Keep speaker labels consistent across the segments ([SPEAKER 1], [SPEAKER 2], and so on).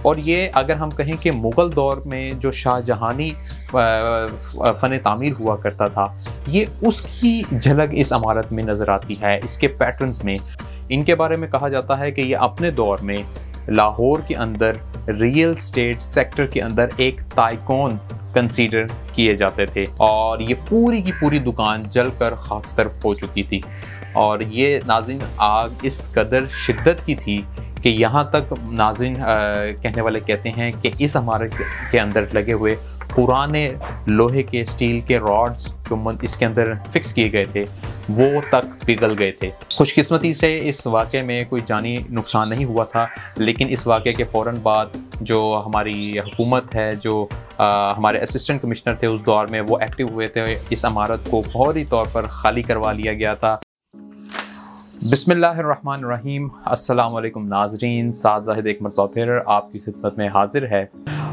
[SPEAKER 1] और ये अगर हम कहें कि मुग़ल दौर में जो शाहजहानी फ़न तामीर हुआ करता था, ये उसकी झलक इस इमारत में नज़र आती है, इसके पैटर्न्स में। इनके बारे में कहा जाता है कि ये अपने दौर में लाहौर के अंदर रियल एस्टेट सेक्टर के अंदर एक ताइकॉन कंसीडर किए जाते थे और ये पूरी की पूरी दुकान जलकर खाकस्तर हो चुकी थी। और ये नाज़रीन आग इस कदर शिद्दत की थी कि यहाँ तक नाज़रीन कहने वाले कहते हैं कि इस इमारत के अंदर लगे हुए पुराने लोहे के स्टील के रॉड्स जो इसके अंदर फिक्स किए गए थे वो तक पिघल गए थे। खुशकिस्मती से इस वाक़े में कोई जानी नुकसान नहीं हुआ था, लेकिन इस वाक़े के फ़ौरन बाद जो हमारी हुकूमत है, जो हमारे असिस्टेंट कमिश्नर थे उस दौर में, वो एक्टिव हुए थे। इस इमारत को फौरी तौर पर खाली करवा लिया गया था। बिस्मिल्लाहिर्रहमानिर्रहीम। अस्सलाम वालेकुम नाज़रीन, साद ज़ाहिद एक मरतबा फिर आपकी खिदमत में हाजिर है।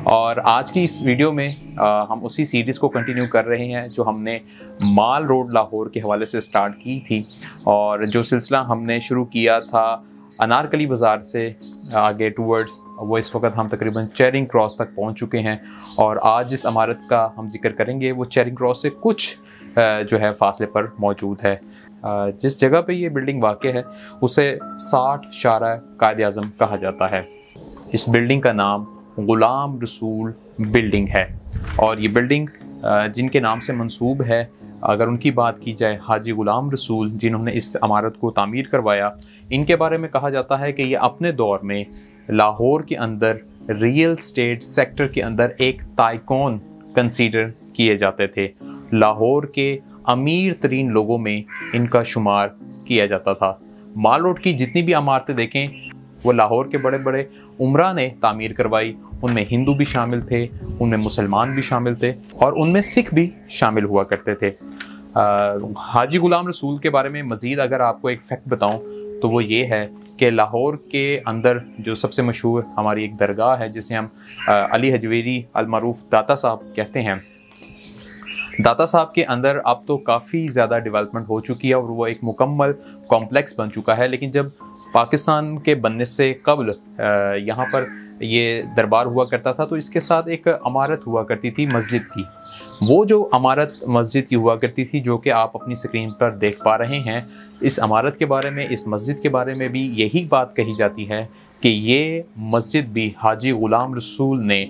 [SPEAKER 1] और आज की इस वीडियो में हम उसी सीरीज़ को कंटिन्यू कर रहे हैं जो हमने माल रोड लाहौर के हवाले से स्टार्ट की थी, और जो सिलसिला हमने शुरू किया था अनारकली बाज़ार से आगे टूवर्ड्स, वो इस वक्त हम तकरीबन चेरिंग क्रॉस तक पहुंच चुके हैं। और आज जिस इमारत का हम जिक्र करेंगे वो चेरिंग क्रॉस से कुछ जो है फासले पर मौजूद है। जिस जगह पे ये बिल्डिंग वाक़ है उसे 60 शारा कायद आज़म कहा जाता है। इस बिल्डिंग का नाम ग़ुलाम रसूल बिल्डिंग है और ये बिल्डिंग जिनके नाम से मंसूब है, अगर उनकी बात की जाए हाजी ग़ुलाम रसूल जिन्होंने इस इमारत को तामीर करवाया, इनके बारे में कहा जाता है कि ये अपने दौर में लाहौर के अंदर रियल एस्टेट सेक्टर के अंदर एक ताइकॉन कंसीडर किए जाते थे। लाहौर के अमीर तरीन लोगों में इनका शुमार किया जाता था। माल रोड की जितनी भी इमारतें देखें वो लाहौर के बड़े बड़े उमरा ने तामीर करवाई। उनमें हिंदू भी शामिल थे, उनमें मुसलमान भी शामिल थे और उनमें सिख भी शामिल हुआ करते थे। हाजी ग़ुलाम रसूल के बारे में मज़ीद अगर आपको एक फ़ैक्ट बताऊं तो वो ये है कि लाहौर के अंदर जो सबसे मशहूर हमारी एक दरगाह है जिसे हम अली हजवेरी अलमारूफ दाता साहब कहते हैं, दाता साहब के अंदर अब तो काफ़ी ज़्यादा डेवलपमेंट हो चुकी है और वो एक मुकम्मल कॉम्प्लेक्स बन चुका है। लेकिन जब पाकिस्तान के बनने से कबल यहाँ पर ये दरबार हुआ करता था तो इसके साथ एक इमारत हुआ करती थी मस्जिद की। वो जो इमारत मस्जिद की हुआ करती थी जो कि आप अपनी स्क्रीन पर देख पा रहे हैं, इस इमारत के बारे में, इस मस्जिद के बारे में भी यही बात कही जाती है कि ये मस्जिद भी हाजी ग़ुलाम रसूल ने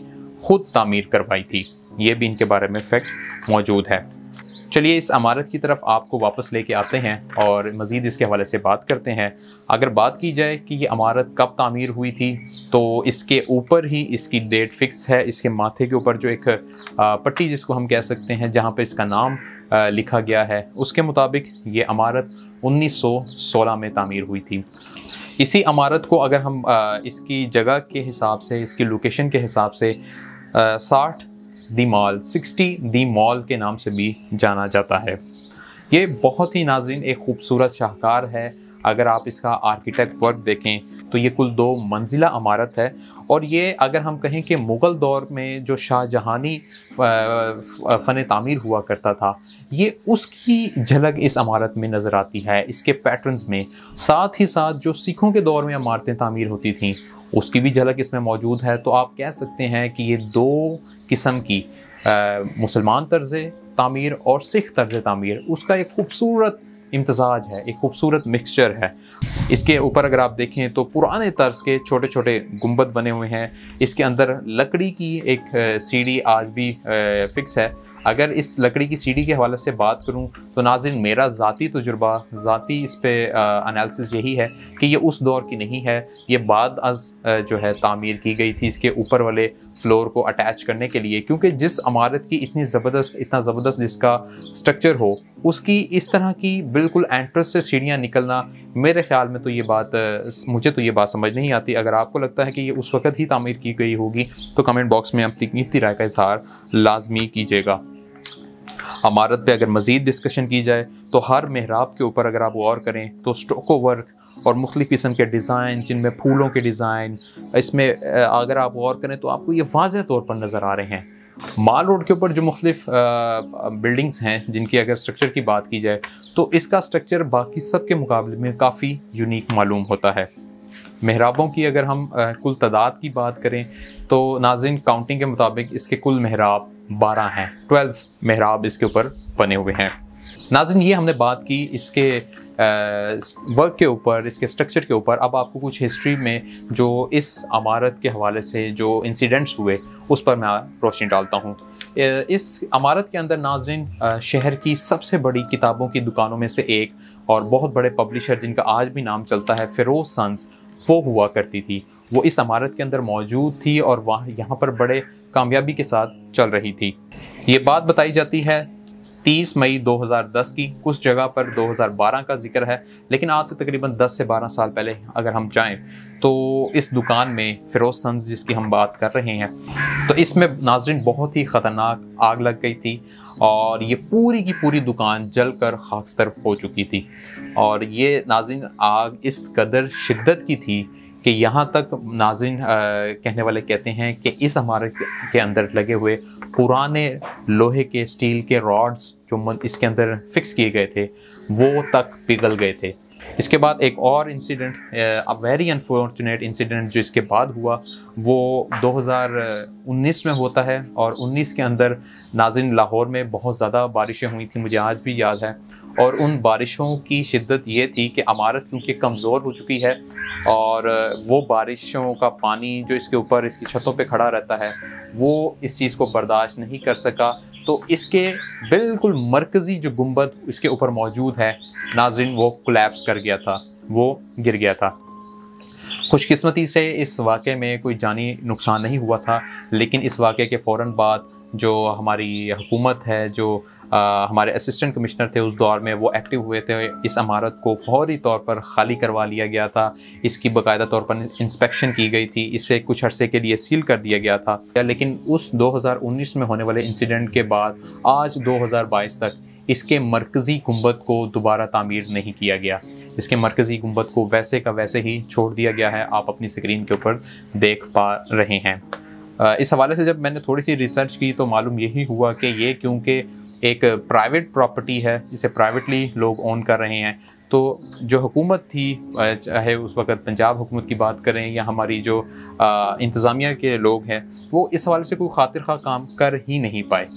[SPEAKER 1] ख़ुद तामीर करवाई थी। ये भी इनके बारे में फ़ैक्ट मौजूद है। चलिए इस इमारत की तरफ आपको वापस लेके आते हैं और मज़ीद इसके हवाले से बात करते हैं। अगर बात की जाए कि ये इमारत कब तामीर हुई थी तो इसके ऊपर ही इसकी डेट फिक्स है। इसके माथे के ऊपर जो एक पट्टी जिसको हम कह सकते हैं जहाँ पे इसका नाम लिखा गया है, उसके मुताबिक ये इमारत 1916 में तामीर हुई थी। इसी इमारत को अगर हम इसकी जगह के हिसाब से, इसकी लोकेशन के हिसाब से 60 दी मॉल के नाम से भी जाना जाता है। ये बहुत ही नाज़रीन एक खूबसूरत शाहकार है। अगर आप इसका आर्किटेक्ट वर्क देखें तो ये कुल 2 मंजिला इमारत है और ये अगर हम कहें कि मुग़ल दौर में जो शाहजहानी फ़न तामीर हुआ करता था, ये उसकी झलक इस इमारत में नज़र आती है, इसके पैटर्न्स में। साथ ही साथ जो सिखों के दौर में इमारतें तामीर होती थीं उसकी भी झलक इसमें मौजूद है। तो आप कह सकते हैं कि ये 2 किस्म की मुसलमान तर्ज़ तामीर और सिख तर्ज़ तामीर, उसका एक खूबसूरत इम्तज़ाज है, एक खूबसूरत मिक्सचर है। इसके ऊपर अगर आप देखें तो पुराने तर्ज़ के छोटे छोटे गुंबद बने हुए हैं। इसके अंदर लकड़ी की एक सीढ़ी आज भी फ़िक्स है। अगर इस लकड़ी की सीढ़ी के हवाले से बात करूं तो नाज़रीन मेरा ज़ाती तजुर्बा, ज़ाती इस पे एनालिसिस यही है कि ये उस दौर की नहीं है। ये बाद अज़ जो है तामीर की गई थी इसके ऊपर वाले फ्लोर को अटैच करने के लिए, क्योंकि जिस इमारत की इतना ज़बरदस्त जिसका स्ट्रक्चर हो, उसकी इस तरह की बिल्कुल एंट्रेंस से सीढ़ियाँ निकलना, मेरे ख़्याल में तो ये बात मुझे तो ये बात समझ नहीं आती। अगर आपको लगता है कि ये उस वक़्त ही तामीर की गई होगी तो कमेंट बॉक्स में अपनी राय का इज़हार लाजमी कीजिएगा। इमारत पे अगर मज़ीद डिस्कशन की जाए तो हर मेहराब के ऊपर अगर आप गौर करें तो स्टोको वर्क और मुख्तलिफ़ किस्म के डिज़ाइन, जिनमें फूलों के डिज़ाइन, इसमें अगर आप गौर करें तो आपको ये वाज़ेह तौर पर नज़र आ रहे हैं। माल रोड के ऊपर जो मुख्तलिफ़ बिल्डिंग्स हैं जिनकी अगर स्ट्रक्चर की बात की जाए तो इसका स्ट्रक्चर बाकी सब के मुकाबले में काफ़ी यूनिक मालूम होता है। महराबों की अगर हम कुल तादाद की बात करें तो नाज़रीन काउंटिंग के मुताबिक इसके कुल महराब 12 हैं, 12 महराब इसके ऊपर बने हुए हैं। नाज़रीन ये हमने बात की इसके वर्क के ऊपर, इसके स्ट्रक्चर के ऊपर। अब आपको कुछ हिस्ट्री में जो इस इमारत के हवाले से जो इंसिडेंट्स हुए उस पर मैं रोशनी डालता हूँ। इस इमारत के अंदर नाज़रीन शहर की सबसे बड़ी किताबों की दुकानों में से एक और बहुत बड़े पब्लिशर जिनका आज भी नाम चलता है फ़िरोज़ सन्स, वो हुआ करती थी। वो इस इमारत के अंदर मौजूद थी और वहाँ यहाँ पर बड़े कामयाबी के साथ चल रही थी। ये बात बताई जाती है 30 मई 2010 की, कुछ जगह पर 2012 का जिक्र है, लेकिन आज से तकरीबन 10 से 12 साल पहले अगर हम जाएं तो इस दुकान में फ़िरोज़ सन्स जिसकी हम बात कर रहे हैं, तो इसमें नाज़रीन बहुत ही ख़तरनाक आग लग गई थी और ये पूरी की पूरी दुकान जलकर खाकस्तर हो चुकी थी। और ये नाज़रीन आग इस कदर शिद्दत की थी कि यहाँ तक नाज़रीन कहने वाले कहते हैं कि इस इमारत के अंदर लगे हुए पुराने लोहे के, स्टील के रॉड्स जो इसके अंदर फिक्स किए गए थे वो तक पिघल गए थे। इसके बाद एक और incident, a very unfortunate incident जो इसके बाद हुआ वो 2019 में होता है। और 19 के अंदर नाज़रीन लाहौर में बहुत ज़्यादा बारिशें हुई थी, मुझे आज भी याद है। और उन बारिशों की शिद्दत ये थी कि इमारत क्योंकि कमज़ोर हो चुकी है और वो बारिशों का पानी जो इसके ऊपर इसकी छतों पे खड़ा रहता है वो इस चीज़ को बर्दाश्त नहीं कर सका, तो इसके बिल्कुल मरकज़ी जो गुंबद इसके ऊपर मौजूद है नाज़रीन वो कोलैप्स कर गया था, वो गिर गया था। खुशकिस्मती से इस वाक़े में कोई जानी नुकसान नहीं हुआ था, लेकिन इस वाक़े के फ़ौरन बाद जो हमारी हुकूमत है, जो हमारे असिस्टेंट कमिश्नर थे उस दौर में, वो एक्टिव हुए थे। इस इमारत को फौरी तौर पर ख़ाली करवा लिया गया था, इसकी बाकायदा तौर पर इंस्पेक्शन की गई थी, इसे कुछ अरसे के लिए सील कर दिया गया था। लेकिन उस 2019 में होने वाले इंसिडेंट के बाद आज 2022 तक इसके मरकज़ी गुंबद को दोबारा तामीर नहीं किया गया। इसके मरकज़ी गुंबद को वैसे का वैसे ही छोड़ दिया गया है, आप अपनी स्क्रीन के ऊपर देख पा रहे हैं। इस हवाले से जब मैंने थोड़ी सी रिसर्च की तो मालूम यही हुआ कि ये क्योंकि एक प्राइवेट प्रॉपर्टी है, इसे प्राइवेटली लोग ओन कर रहे हैं, तो जो हुकूमत थी, चाहे उस वक़्त पंजाब हुकूमत की बात करें या हमारी जो इंतज़ामिया के लोग हैं, वो इस हवाले से कोई खातिर खा काम कर ही नहीं पाए।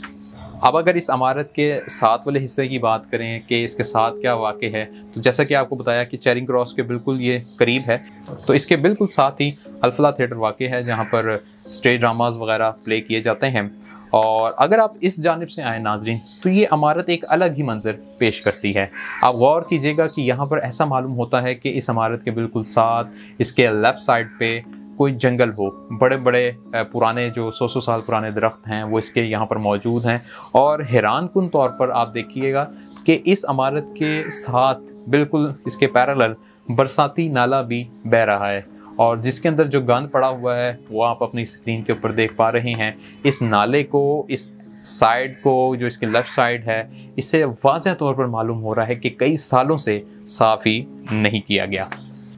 [SPEAKER 1] अब अगर इस इमारत के साथ वाले हिस्से की बात करें कि इसके साथ क्या वाक़े है, तो जैसा कि आपको बताया कि चेरिंग क्रॉस के बिल्कुल ये करीब है, तो इसके बिल्कुल साथ ही अल्फला थिएटर वाक़े है जहाँ पर स्टेज ड्रामाज वगैरह प्ले किए जाते हैं। और अगर आप इस जानिब से आए नाज़रीन तो ये इमारत एक अलग ही मंजर पेश करती है। आप गौर कीजिएगा कि यहाँ पर ऐसा मालूम होता है कि इस इमारत के बिल्कुल साथ इसके लेफ़्ट साइड पे कोई जंगल हो, बड़े बड़े पुराने जो 100 साल पुराने दरख्त हैं वो इसके यहाँ पर मौजूद हैं। और हैरान कुन तौर पर आप देखिएगा कि इस इमारत के साथ बिल्कुल इसके पैरेलल बरसाती नाला भी बह रहा है और जिसके अंदर जो गंद पड़ा हुआ है वो आप अपनी स्क्रीन के ऊपर देख पा रहे हैं। इस नाले को, इस साइड को, जो इसके लेफ़्ट साइड है, इससे वाज़ह तौर पर मालूम हो रहा है कि कई सालों से साफ़ ही नहीं किया गया।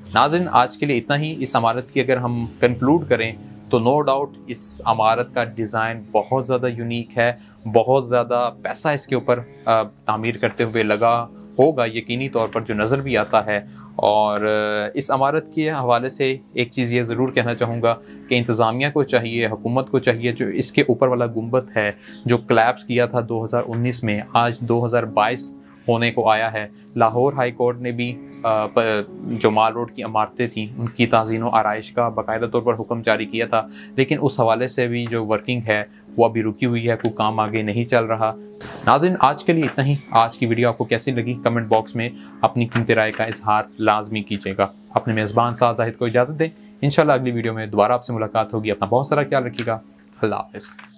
[SPEAKER 1] नाज़रीन आज के लिए इतना ही। इस इमारत की अगर हम कंक्लूड करें तो नो डाउट इस इमारत का डिज़ाइन बहुत ज़्यादा यूनिक है, बहुत ज़्यादा पैसा इसके ऊपर तामीर करते हुए लगा होगा यकीनी तौर पर, जो नज़र भी आता है। और इस इमारत के हवाले से एक चीज़ ये ज़रूर कहना चाहूँगा कि इंतज़ामिया को चाहिए, हुकूमत को चाहिए, जो इसके ऊपर वाला गुंबद है जो कोलैप्स किया था 2019 में, आज 2022 होने को आया है। लाहौर हाई कोर्ट ने भी जो माल रोड की इमारतें थीं उनकी ताज़ीन व आराइश का बाकायदा तौर पर हुक्म जारी किया था, लेकिन उस हवाले से भी जो वर्किंग है वो अभी रुकी हुई है, कोई काम आगे नहीं चल रहा। नाज़रीन आज के लिए इतना ही। आज की वीडियो आपको कैसी लगी कमेंट बॉक्स में अपनी कीमती राय का इजहार लाजमी कीजिएगा। अपने मेज़बान साद जाहिद को इजाज़त दें। इंशाल्लाह अगली वीडियो में दोबारा आपसे मुलाकात होगी। अपना बहुत सारा ख्याल रखिएगा। अल्लाह हाफ़िज़।